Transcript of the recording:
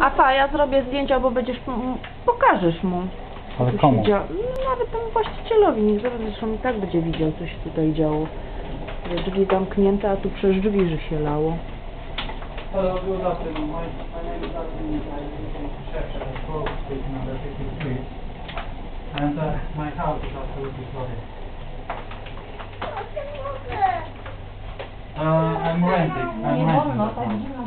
A pa, ja zrobię zdjęcia, bo będziesz, pokażesz mu. Ale co się komu? No, nawet temu właścicielowi, niech zresztą i tak będzie widział, co się tutaj działo. Że drzwi zamknięte, a tu przez drzwi, że się lało. Hello, good afternoon. My name is Artem. I'm chef at 12th Street, number 53. And my house is absolutely flooded. I'm renting. I'm renting the house.